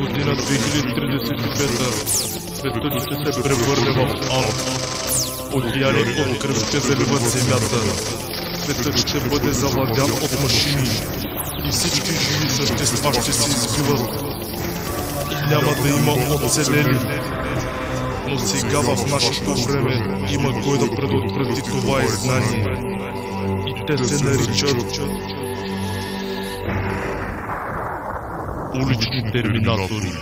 Година 2035 светът ще се превърне в ад. Океани от кръв ще заливат земята. Светът ще бъде завладян от машини и всички живи същества ще се избиват. Няма да има оцелели. Но сега в нашето време има кой да предотврати това изгнание. И те се наричат улични терминатори.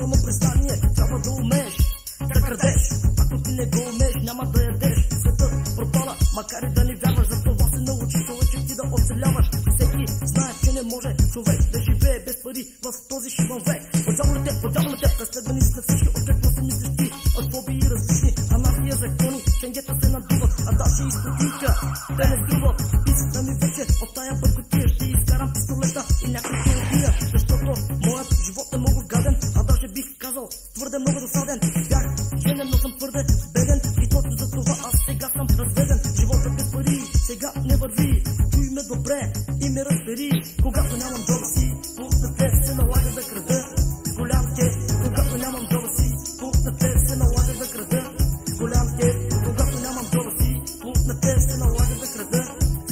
само признание, трябва да умееш да крадеш. Ако ти не го умееш, няма да ядеш. Светът пропада, макар и да не вярваш. За това се научи човече ти да оцеляваш. Всеки знае, че не може човек да живее без пари в този шибан век. Подяваме те, преследвани след всички. От какво си мислиш ти? От фобии различни, анархия, закони, ченгета се надуват, а даже и стотинка те не струват. Писата ми вече от тая бъркотия, ще изкарам пистолета и някой ще убия. Защото моят живот е много гаден, а даже бих казал твърде много досаден. Бях женен, но съм твърде беден и точно за това аз сега съм разведен. Живота без пари сега не върви, чуй ме добре и ме разбери. Когато нямам дома си, пусна те се налага да крада. Голям те, когато нямам дома си, пусна те се налага да крада. Голям те, когато нямам дома си, пусна те се налага да крада.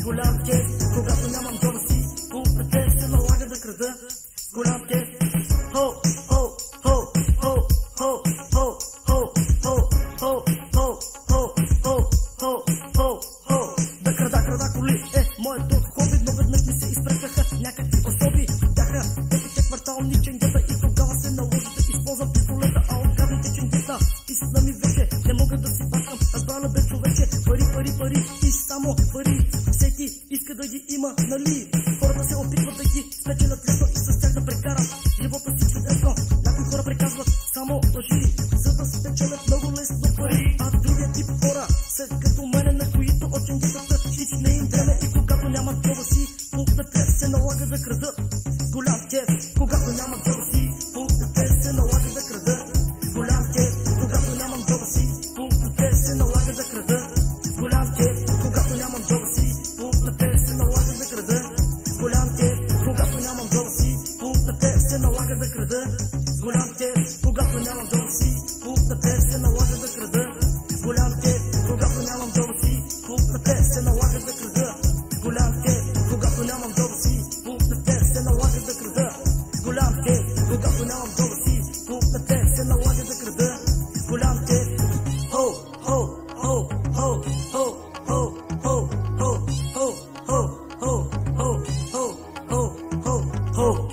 Голям те, когато нямам дома си, пусна те се налага да крада. Голям те, хо, хо, хо, хо, хо, хо, хо, хо, хо, хо, хо, хо, хо, хо, хо. Да крада коли е моето хоби, но веднъж ми се изпрекаха някакви особи. Бяха техните квартални ченгета и тогава се наложи да използвам пистолета, а от гадните ченгета писна ми вече не мога да си бачкам. Разбрана бе човече, пари и само пари. Всеки иска да ги има, нали? Хората се опитват да ги спечелят лесно и с тях да прекарат живота си чудесно. Някои хора приказват само лъжи, за да спечелят много лесно пари. А другия тип хора са като мене, на които от ченгетата хич не им време. И когато нямат джоба си, пункта те се налага да крадат. Голям кеф, когато нямам джоба си, пункта те се налага да крадат. Голям кеф, когато нямам джоба си, пункта те се налага да крадат. Голям кеф, когато нямам джоба си, пункта те се налага да крадат. Голям кеф, когато нямам джоба си, пункта те се налага да крадат. Голям кеф, когато нямам джоба си, пункта те се налага да крадат. Голям кеф, когато нямам джоба си, пункта те се налага да крадат. Голям кеф, когато нямам джоба си, пункта те се налага да крадат. Голям кеф, когато нямам джоба си, пункта те се налага да крадат. Голям кеф, хо, хо, хо, хо, хо, хо, хо, хо, хо, хо, хо, хо, хо, хо, хо.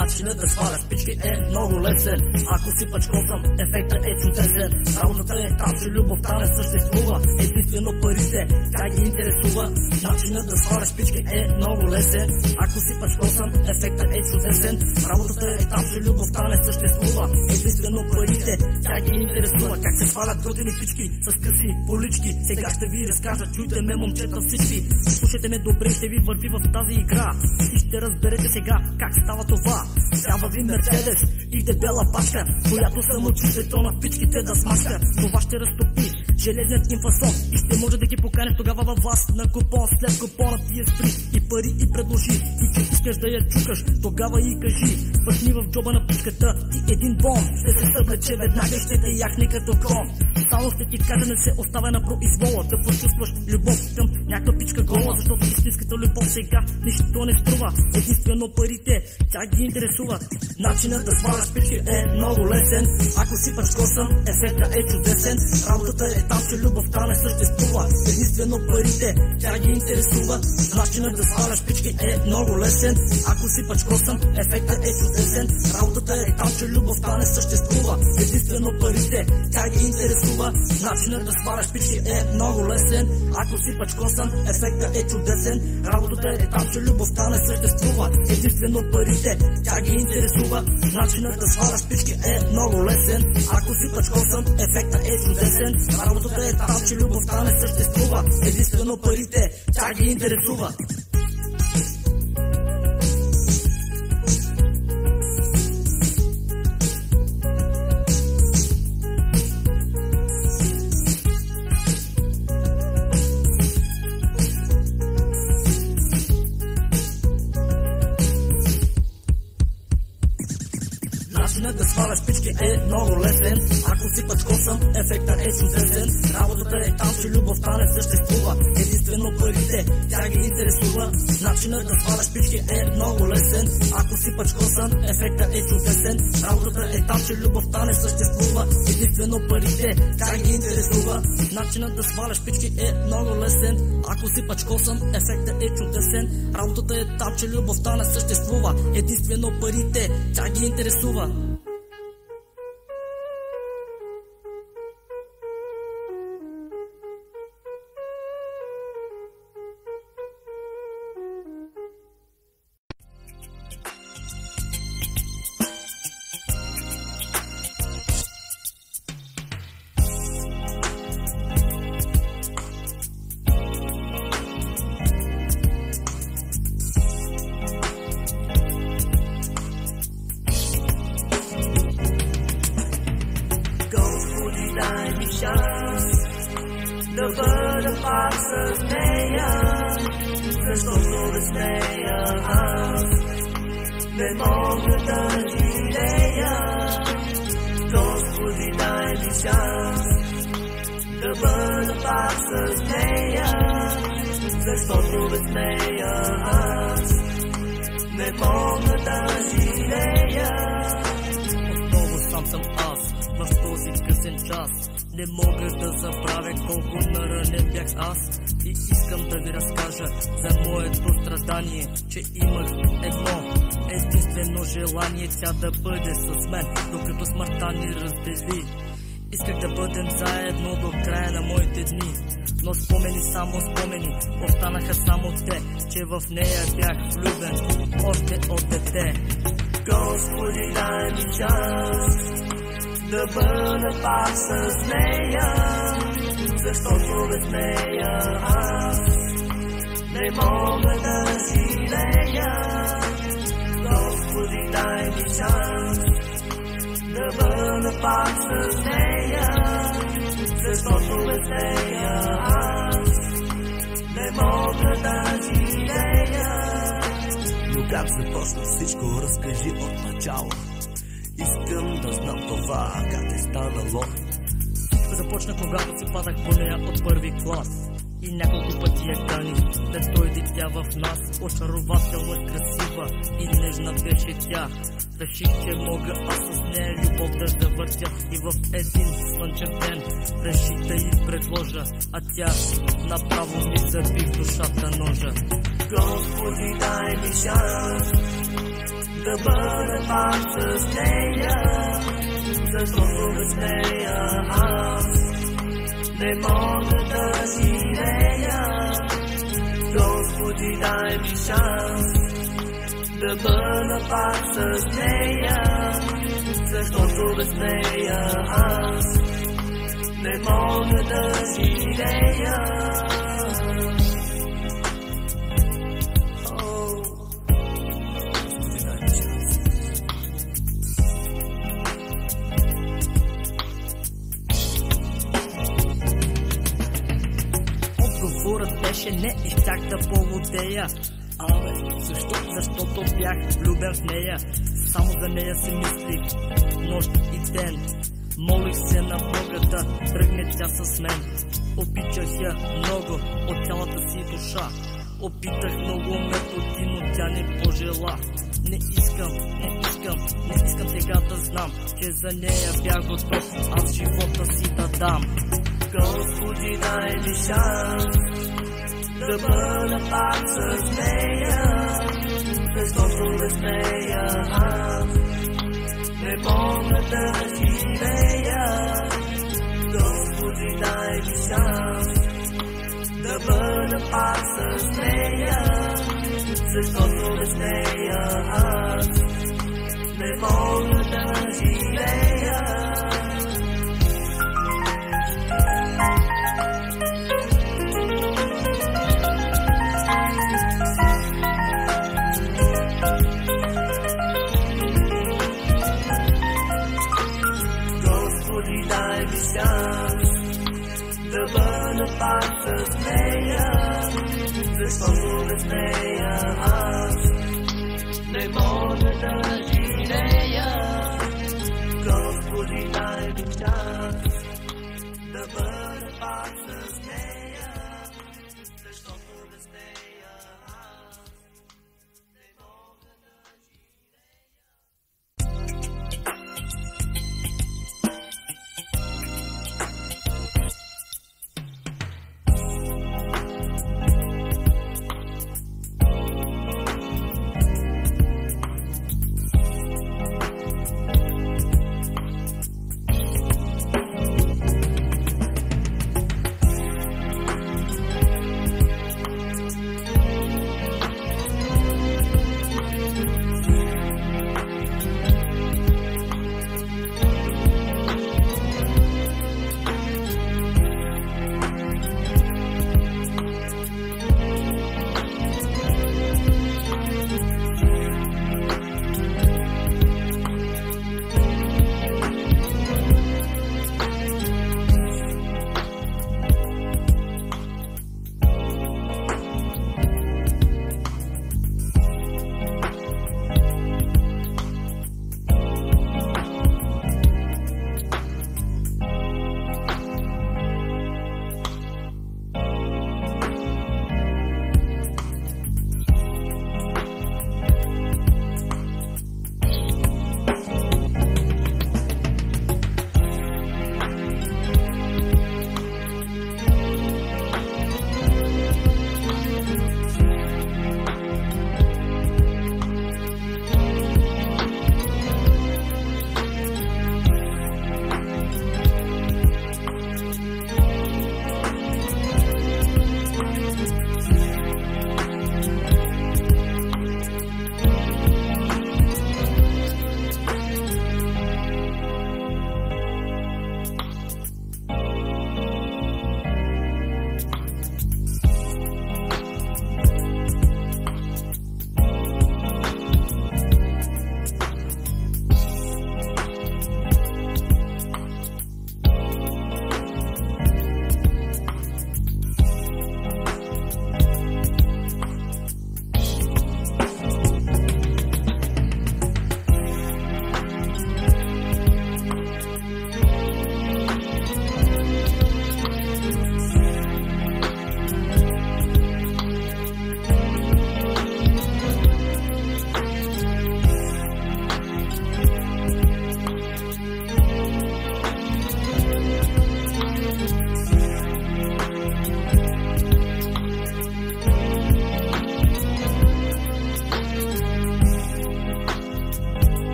Начинът да сваляш пички е много лесен. Ако си пачкосам, ефектът е чудесен. Работата е там, че любовта не съществува. Единствено парите, тя ги интересува. Начинът да сваляш пички е много лесен. Ако си пачкосам, ефектът е чудесен. Работата е там, че любовта не съществува. Единствено парите, тя ги интересува. Как се свалят готини пички с къси полички. Сега ще ви разкажа, чуйте ме момчета всички. Слушайте ме добре, ще ви върви в тази игра. И ще разберете сега как става това. Трябва ви Мерцедес и дебела пачка, която самочи бетона в пичките да смачка. Това ще разтопи железният им фасон и ще може да ги поканеш тогава във вас на купон. След купона ти е спри и пари и предложи. И че искаш да я чукаш, тогава и кажи. Спъхни в джоба на пичката и един бомб. Ще се съблече веднага и ще те яхне като кон. Само ще ти кажа, не се оставя на произвола, да почувстваш любов към някаква пичка гола. Защото истинската любов сега нищо не струва. Единствено парите, тя ги интересува. Начинът да сваляш пички е много лесен. Ако си пачкосъм, ефекта е чудесен. Работата е там, че любовта не съществува. Единствено парите, тя ги интересува. Начинът да сваляш пички е много лесен. Ако си пачкосъм, ефекта е чудесен. Работата е там, че любовта не съществува. Единствено парите, тя ги интересува. Начинът да сваляш пички е много лесен. Ако си пачкосъм, ефекта е чудесен. Работата е там, че любовта не съществува. Единствено парите, тя ги интересува. Начинът да сваляш пички е много лесен. Ако си пачкосъм, ефекта е чудесен. Работата е там, че любовта не съществува. Единствено парите, тя ги интересува. Начинът да сваляш пички е много лесен. Ако си пачкосан, ефектът е чудесен. Работата е там, че любовта не съществува. Единствено парите, тя ги интересува. Начинът да сваляш пички е много лесен. Ако си пачкосан, ефектът е чудесен. Работата е там, че любовта не съществува. Единствено парите, тя ги интересува. Начинът да сваляш пички е много лесен. Ако си пачкосан, ефектът е чудесен. Работата е там, че любовта не съществува. Единствено парите, тя ги интересува. Дай ми шанс да бъда пак с нея, защото без нея аз не мога да живея. Господи, дай ми шанс да бъда пак с нея, защото без нея аз не мога да живея. Отново сам съм аз в този късен час. Не мога да забравя колко наранен бях аз. И искам да ви разкажа за моето страдание, че имах единствено желание, тя да бъде с мен, докато смъртта ни раздели. Исках да бъдем заедно до края на моите дни, но спомени, само спомени, останаха само те, че в нея бях влюбен още от дете. Господи, дай ми шанс да бъда пак с нея, защото без нея аз не мога да живея. Господи, дай ми шанс да бъда пак с нея, защото без нея аз не мога да живея. Но как започна всичко, разкажи от начало. Искам да знам това, как е станало. Започна когато си падах по нея от първи клас и няколко пъти я кани да дойде тя в нас. Очарователно и красива и нежна беше тя. Реших, че мога аз с нея любов да завъртя. И в един слънчев ден реших да й предложа, а тя направо ми заби в душата ножа. Господи, дай ми шанс да бъда пак с нея, защото без нея аз не мога да живея. Господи, дай ми шанс да бъда пак с нея, защото без нея аз не мога да живея. Отговорът беше не и щях да полудея. Абе, защо? Защото бях влюбен в нея. Само за нея си мислих нощ и ден. Молих се на Бога да тръгне тя с мен. Обичах я много от цялата си душа. Опитах много методи, но тя не пожела. Не искам сега да знам, че за нея бях готов аз живота си да дам. Господи, дай ми шанс да бъда пак с нея, защото без нея аз не мога да живея. Господи, дай ми шанс да бъда пак с нея, защото без нея аз не мога да живея. Господи, дай ми шанс да бъда пак с нея, защото без нея аз не мога да живея.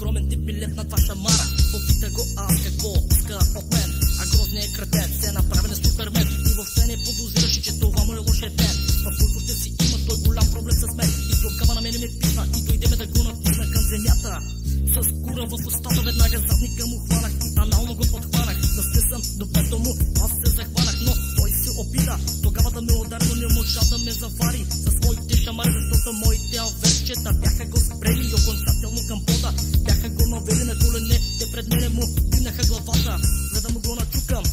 скромен тип и лепна два шамара. Попита го аз какво иска от мен, а грозният кретен се направи на супермен. И въобще не подозираше, че това му е лошия ден, в който ще си има той голям проблем с мен. И тогава на мене ме писна и дойдеме да го натисна към земята. С кура в устата веднага задника му хванах и анално го подхванах. Настъсам до пето му, аз се захванах, но той се опита тогава да ме удари, но не можа да ме завари със своите шамари, защото моите аверчета бяха го спрели окончателно към пода. Бяха го навели на колене, те пред мене му дигнаха главата, за да му го начукам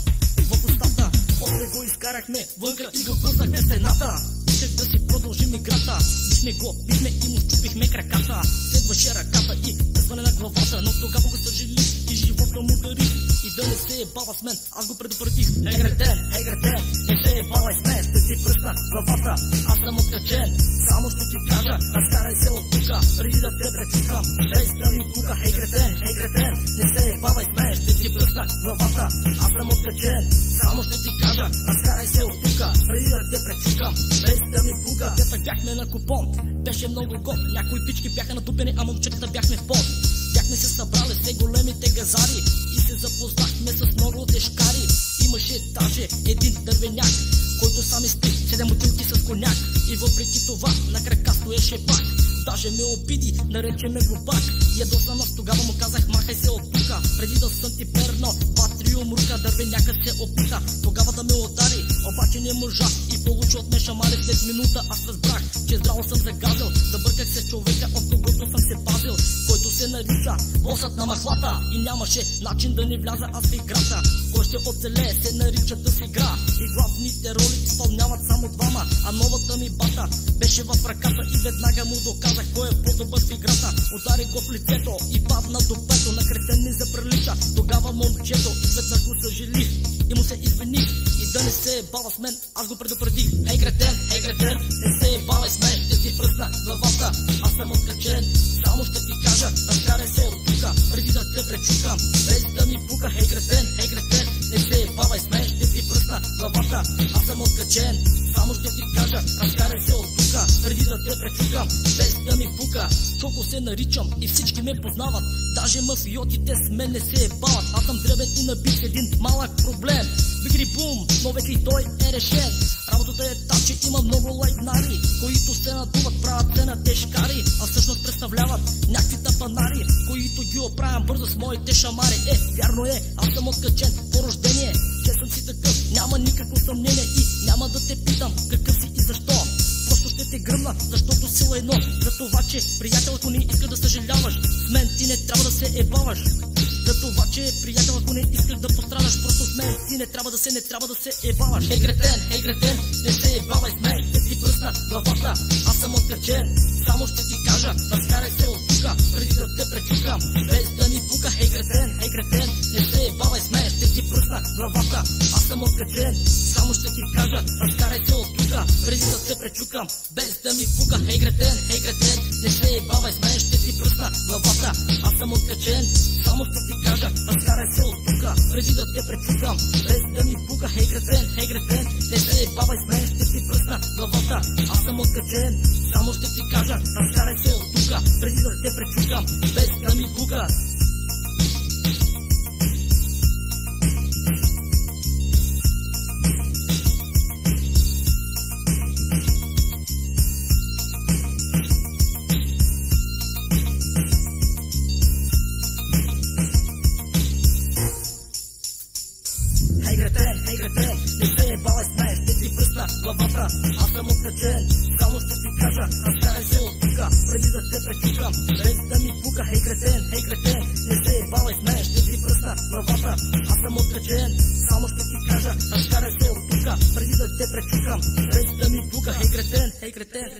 в устата. После го изкарахме вънка и го пуснахме в стената. Исках да си продължим играта, бихме го, бихме и му щупихме краката. Следваше ръката и пръсване на главата, но тогава го съжали и живота му дари. И да не се ебава с мен, аз го предупредих. Ей гретен, не се ебавай с мен, ще ти пръсна главата, аз съм откачен. Само ще ти кажа, разкарай се от тука, преди да те пречукам, без да ми пука. Ей гретен, не се ебавай с мен, ще ти пръсна главата, аз съм откачен. Само ще ти кажа, разкарай се от тука, преди да те пречукам, без да ми пука. Те бяхме на купон, беше много год, някои пички бяха натупени, а момчетата бяхме в пот. Бяхме се събрали с големите газари и се запознахме с много тежкари. Имаше даже един дървеняк, който сам изпи 7 бутилки с коняк. И въпреки това на крака стоеше пак. Даже ме обиди, нарече ме глупак. Ядосан аз тогава му казах, махай се от тука, преди да съм ти перно патри умрука. Дървенякът се опита тогава да ме удари, обаче не можа и получи от ме шамари. След минута аз разбрах, че здраво съм загазил. Забърках се човека, от когото съм се пазил, който се нарича босът на махлата. И нямаше начин да не вляза аз в играта. Кой ще оцелее се нарича да си игра. И главните роли изпълняват само двама, а новата ми бата беше в ръката. И веднага му доказах кой е по-добър в играта. Удари го в лицето и падна до пето, на кретен ми заприлича тогава момчето. Изведнъж го съжалих и му се извиних. И да не се ебава с мен, аз го предупредих. Ей гретен, не се ебавай с мен, ще ти пръсна главата, аз съм откачен. Само ще ти кажа, разкарай се от тука, преди да те пречукам, без да ми пука. Ей гретен, не се ебавай с мен, ще ти пръсна главата, аз съм откачен. Само ще ти кажа, разкарай се от тука, преди да те пречукам, без да ми пука. Чоко се наричам и всички ме познават, даже мафиотите с мен не се ебават. Аз съм дребен и набит един малък проблем. Бигри бум, но вече и той е решен. Работата е та, че има много лайнари, които се надуват, правят се на тежкари, а всъщност представляват някакви тапанари, които ги оправям бързо с моите шамари. Вярно е, аз съм откачен по рождение, че съм си такъв, няма никакво съмнение. И няма да те питам какъв си и защо, просто ще те гръмна, защото сила едно. За това, че приятел, ако не иска да съжаляваш, с мен ти не трябва да се ебаваш. За това, че приятел, ако не искаш да пострадаш, просто с мен ти не трябва да се ебаваш. Ей гретен, не се ебавай с мен, ще ти пръсна главата, аз съм откачен. Само ще ти кажа, разкарай се от тука, преди да те пречукам, без да ми пука. Ей гретен, не се ебавай с мен, ще ти пръсна главата, аз съм откачен. Само ще ти кажа, разкарай се от тука, преди да те пречукам, без да ми пука. Ей гретен, не се ебавай с мен, ще ти пръсна главата, аз съм откачен. Само ще ти кажа, разкарай се от тука, преди да те пречукам, без да ми пука. Ей гретен, не се ебавай с мен, ще ти пръсна главата, аз съм откачен. Само ще ти кажа, разкарай се от тука, преди да те пречукам, без да ми пука. Ей гретен, не се ебавай с мен, ще ти пръсна главата, аз съм откачен. Само ще ти кажа, разкарай се от тука, преди да те пречукам, без да ми пука. Ей гретен, не се ебавай с мен, ще ти пръсна главата, аз съм откачен. Само ще ти кажа, разкарай се от тука, преди да те пречукам, без да ми пука. Ей гретен.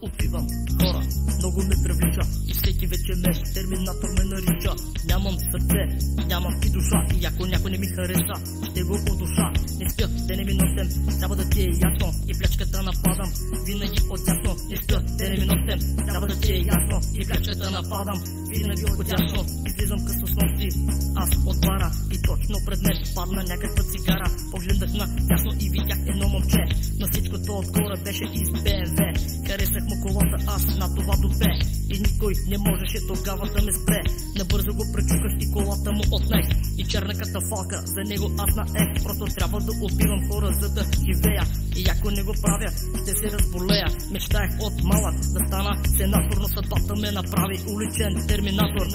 отивам. Хора, много ме привлича и всеки вече ме терминатор ме нарича. Нямам сърце, нямам и душа и ако някой не ми хареса, ще го удуша. Не спя, да не ми носем, трябва да ти е ясно и плячката нападам винаги отдясно. Не спя, да не ми носем, трябва да ти е ясно и плячката нападам винаги отдясно. Излизам късно с нощи, аз от бара и точно пред мен падна някаква цигара. Погледнах на дясно и видях едно момче, но всичкото отгоре беше из БМВ. Харесах му колата, аз на това допе и никой не можеше тогава да ме спре. Набързо го пречуках и колата му отнех и черна катафалка за него аз наех. Просто трябва да убивам хора, за да живея и ако не го правя, ще се разболея. Мечтаех от малък да стана сенатор, но съдбата ме направи уличен терминатор.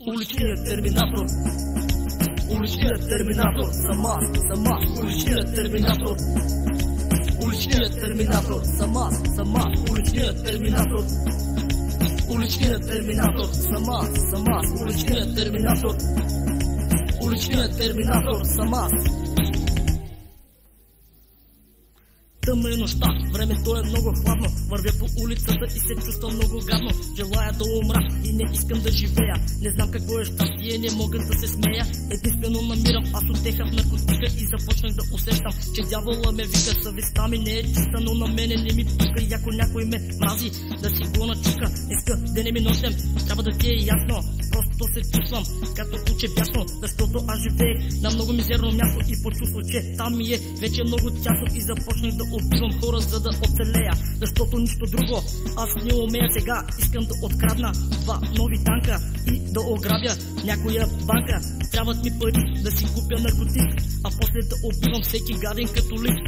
Уличният терминатор, уличният терминатор, съм аз, уличният терминатор. Уличният терминатор, съм аз, уличният терминатор. Уличният терминатор, съм аз, уличният терминатор. Уличният терминатор, съм аз. Тъмна е нощта, времето е много хладно. Вървя по улицата и се чувствам много гадно. Желая да умра и не искам да живея. Не знам какво е щастие, не мога да се смея. Единствено намирам аз утеха в наркотика и започнах да усещам, че дявола ме вика. Съвестта ми не е чиста, но на мене не ми пука. И ако някой ме мрази, да си го начука. Иска да не ми носем, трябва да ти е ясно. Просто се чувствам като куче бясно, защото аз живеех на много мизерно място и почувствах, че там ми е вече много тясно и започнах да убивам хора, за да оцелея, защото нищо друго аз не умея сега. Искам да открадна 2 нови танка и да ограбя някоя банка. Трябват ми пари да си купя наркотик, а после да убивам всеки гаден католик.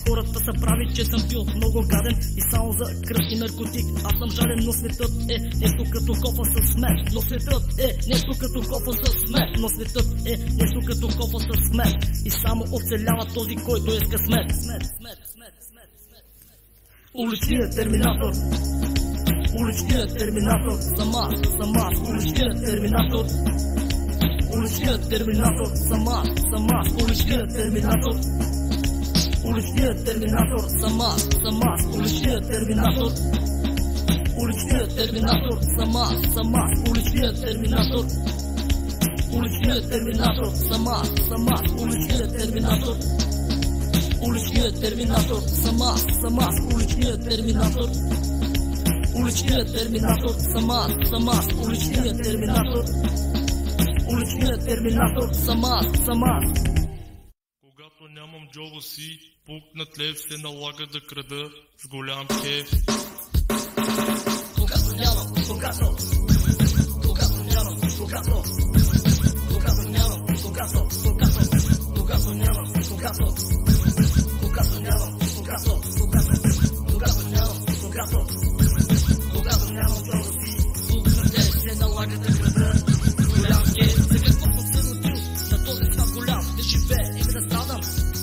Хората са прави, че съм бил много гаден и само за кръв и наркотик. Аз съм жален, но светът е нещо като кофа с смет. Но светът е нещо като кофа с смет. Но светът е нещо като кофа с смет. И само оцелява този, който е с късмет. Уличният терминатор, уличният терминатор, съм аз, уличният терминатор. Уличният терминатор, съм аз, уличният терминатор. Уличният терминатор, съм аз, уличният терминатор. Уличният терминатор, съм аз, уличният терминатор. Уличният терминатор, съм аз, уличният терминатор. Уличният терминатор, съм аз, уличният терминатор. Уличният терминатор, съм аз, уличният терминатор. Уличният терминатор, съм аз. Когато нямам джоба си, пукнат лев се налага да крада с голям кеф. Когато нямам, когато нямам, джоба си, пукнат лев се налага да крада с голям кеф. За какво съм се родил на този свят голям, да живее и да страдам?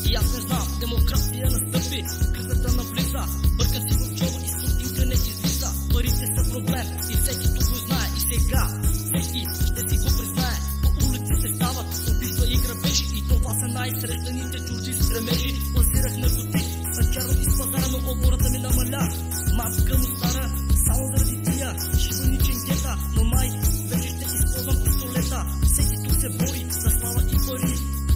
И аз не знам, демокрация настъпи, кризата навлиза, бъркам си в джоба и стотинка не излиза. Парите са проблем и всеки тук го знае и сега всеки ще си го признае. По улици се стават убийства и грабежи и това са най-срещаните чужди стремежи. Пласирах наркотик на черно из пазара, но оборота ми намаля. Маска му стара, само заради тия шибаничен гета, но май вече ще използвам пистолета. Всеки тук се бори за слава и пари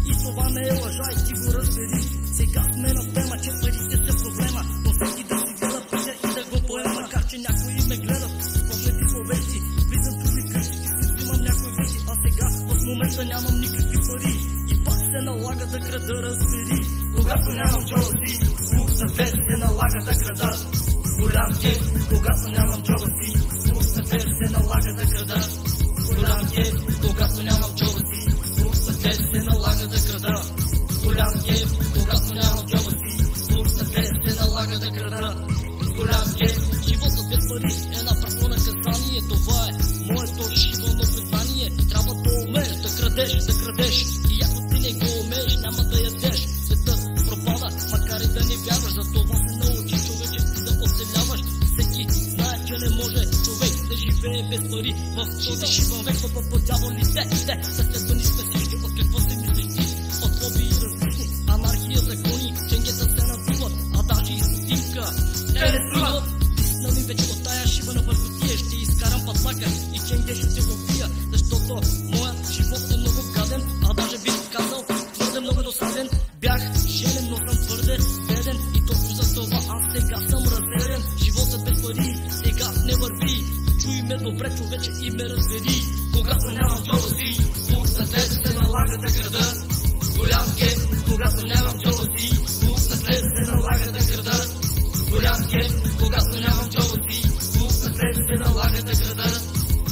и това не е лъжа и ти го разбери. Сега сме на тема, че парите са проблема, но всеки да си гледа пътя и да го поема. Макар че някои ме гледат с погледи словеси, влизам чужди къщи и си взимам някои вещи. А сега в момента нямам никакви пари и пак се налага да крада, разбери. Когато нямам джоба си, пукнат лев се налага да крада голям кеф. Когато нямам джоба си, пукнат лев се налага да крада голям кеф. Когато нямам джоба си, пукнат лев се налага да крада голям кеф. Когато нямам джоба си, пукнат лев се налага да крада голям кеф. Животът без пари е направо наказание. Това е моето животно признание. Трябва да умееш да крадеш и ако ти не го умееш, няма да ядеш. Светът пропада, макар и да не вярваш. За това се научи човече да оцеляваш. Всеки знае, че не може човек да живее без пари в този шибан век. По дяволите, съследвани сме всички. От какво се мислиш ти? От фобии различни, анархия, закони, ченгета се надуват, а даже и стотинка вече и ме разбери. Когато нямам джоба си, пулсът се налага да крада. Голям кеф, когато нямам джоба си, пулсът се налага да крада. Голям кеф, когато нямам джоба си, пулсът се налага да крада.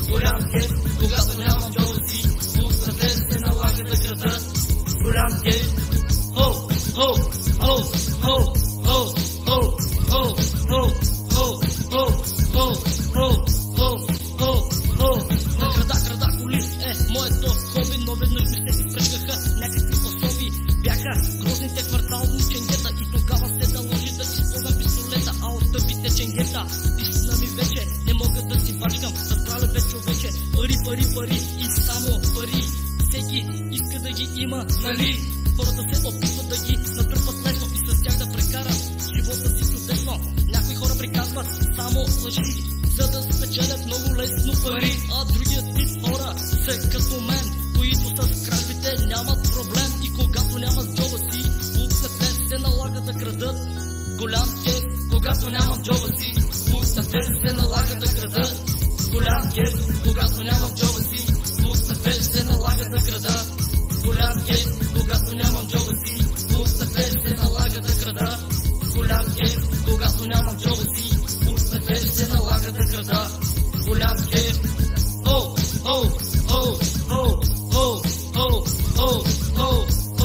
Голям кеф, когато нямам джоба си, пулсът се налага да крада. Голям кеф. Ho, ho, ho, ho, ho, ho, ho, ho, ho, ho, ho, ho, ho, ho, ho. Крада коли моето хоби, но веднъж ми се изпръчкаха някакви особи. Бяха грозните квартални ченгета и тогава се наложи да използвам пистолета, а от тъпите ченгета истина ми вече не мога да си бачкам. Разбрали бе човече, пари и само пари. Всеки иска да ги има, нали? Хората се опитват да ги натрупат лесно и с тях да прекарат живота си чудесно. Някои хора приказват само лъжи, за да спечелят много лесно пари. А другият тип хора са като мен, които с кражбите нямат проблем. И когато нямат джоба си, пулсът се налага да крадат. Голям кеф, когато нямам джоба си, пулсът се налага да крадат. Голям кеф, когато нямам джоба си, пулсът се налага да крадат. Голям кеф, когато нямам джоба си, пулсът се налага да крада. Голям кеф, когато нямам джоба си, пулсът се налага да крада. Голям кеф. О, о, о, о, о, о, о, о, о,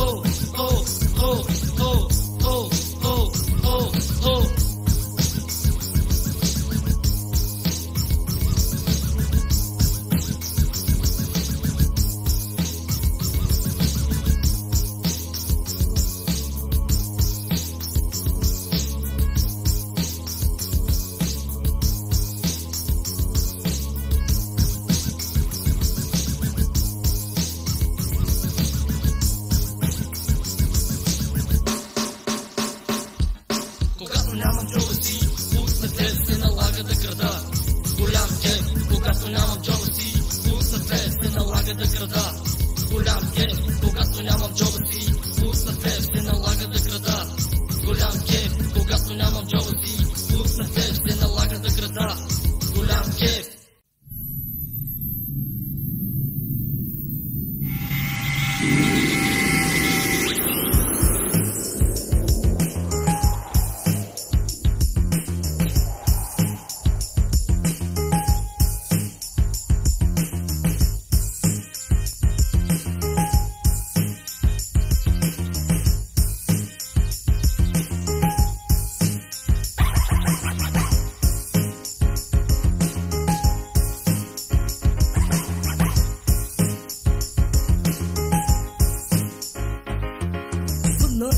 о, о, о, о, о, о, о. Когато нямам джоба си, пулсът се налага да крада. Голям кеф, когато нямам джоба си, пулсът се налага да крада. Голям кеф, когато нямам джоба си, пулсът се налага да крада. Голям кеф, когато нямам джоба си, пулсът се налага да крада. Голям кеф.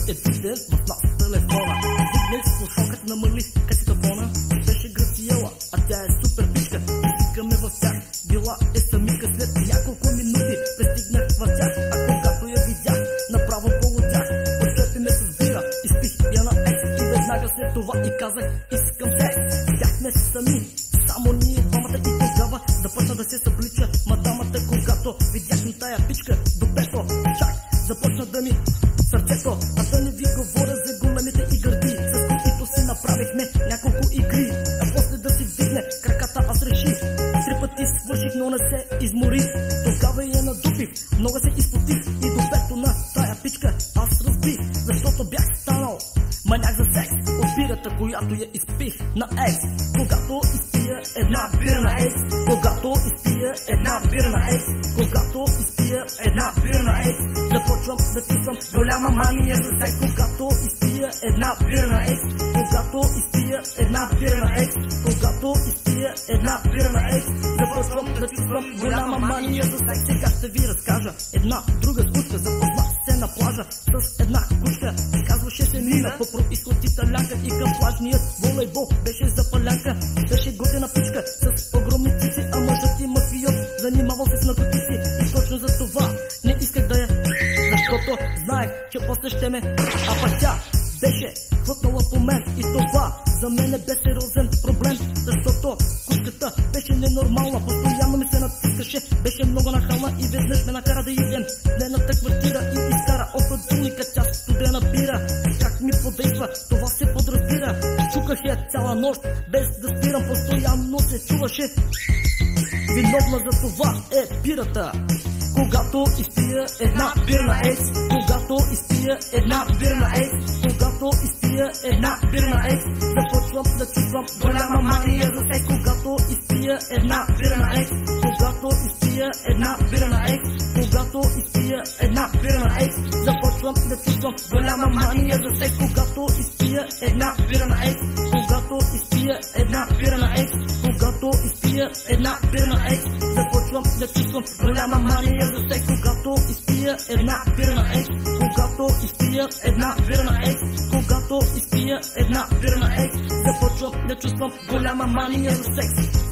Е виден в нас телефона. Дигнах слушалката, намалих касетофона. Беше Грациела, а тя е супер пичка. Стигаме в тях, била е самика. След няколко минути пристигнах в тях. А когато я видях, направо полудях. Отчепи ме с бира, изпих я на екс. И веднага след това и казах, искам секс. Бяхме сами, само ние двамата. И тогава започна да се съблича мадамата. Когато видях на тая пичка до пето, чак започна да ми сърцето. А да не ви говоря за големите и гърди, с които си направихме няколко игри. А после да си вдигне краката, аз реших. 3 пъти свърших, но не се изморих. Тогава я надупих, много се изпотих. И до пето на тая пичка аз разбих, защото бях станал маняк за секс. От бирата, която я изпих на екс. Когато изпия една бира на екс. Когато изпия една бира на екс. Когато изпия една бира на екс. Започвам да чувствам голяма мания за секс. Когато изпия една бира на екс. Когато изпия една бира на екс. Когато изпия една бира на екс. Започвам да чувствам голяма мания за секс. Сега ще ви разкажа една друга случка. Запознах се на плажа с една кучка. Казваше се Нина, по происход италянка. И към плажният волейбол беше запалянка. Беше готина пичка с огромни цици, а мъжът и мафиот занимавал се с наркотици. И точно за това не исках да я, защото знаех, че после ще ме. А пък тя беше хвътнала по мен. И това за мен бе сериозен проблем, защото кучката беше ненормална. Постоянно ми се натискаше, беше много нахална. И веднъж ме накара да идем в нейната квартира и изкара от хладилника тя студена бира. Как ми подейства, това се подразбира. Чуках я цяла нощ, без да спирам, постоянно се чуваше Виновна за това е пирата. Когато изпия една бирна екс, когато изпия една бирна екс, когато изпия една бирна екс, започвам да чувствам голяма мания за секс. Когато изпия една бирна екс, когато изпия една бирна екс, когато изпия една бирна екс, започвам да чувствам голяма мания за секс. Когато изпия една бирна екс, когато изпия една бирна екс, когато изпия една бирна екс, започвам да чувствам голяма мания за секс. Когато изпия една бирна екс, когато изпия една бирна екс, когато изпия една бирна екс, започвам да чувствам голяма мания за секс.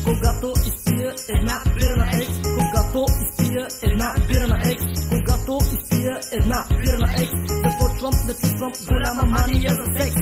Когато изпия една бирна екс, когато изпия една бирна екс, когато изпия една бирна екс, започвам да чувствам голяма мания за секс.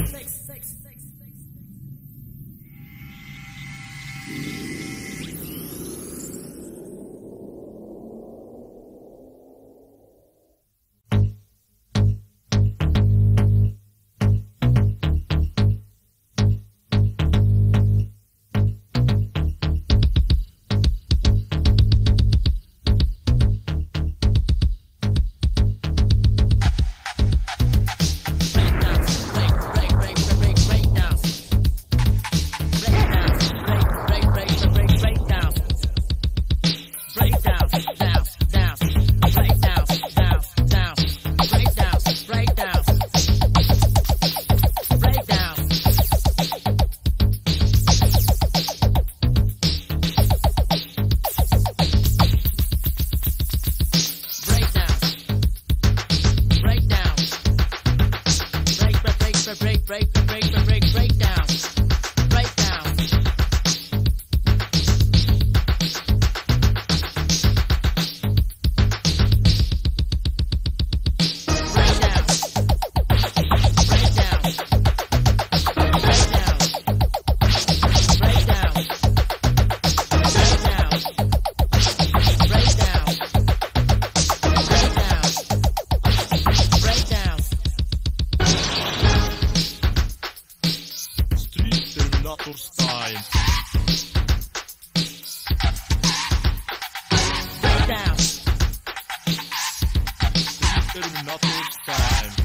Terminator's time.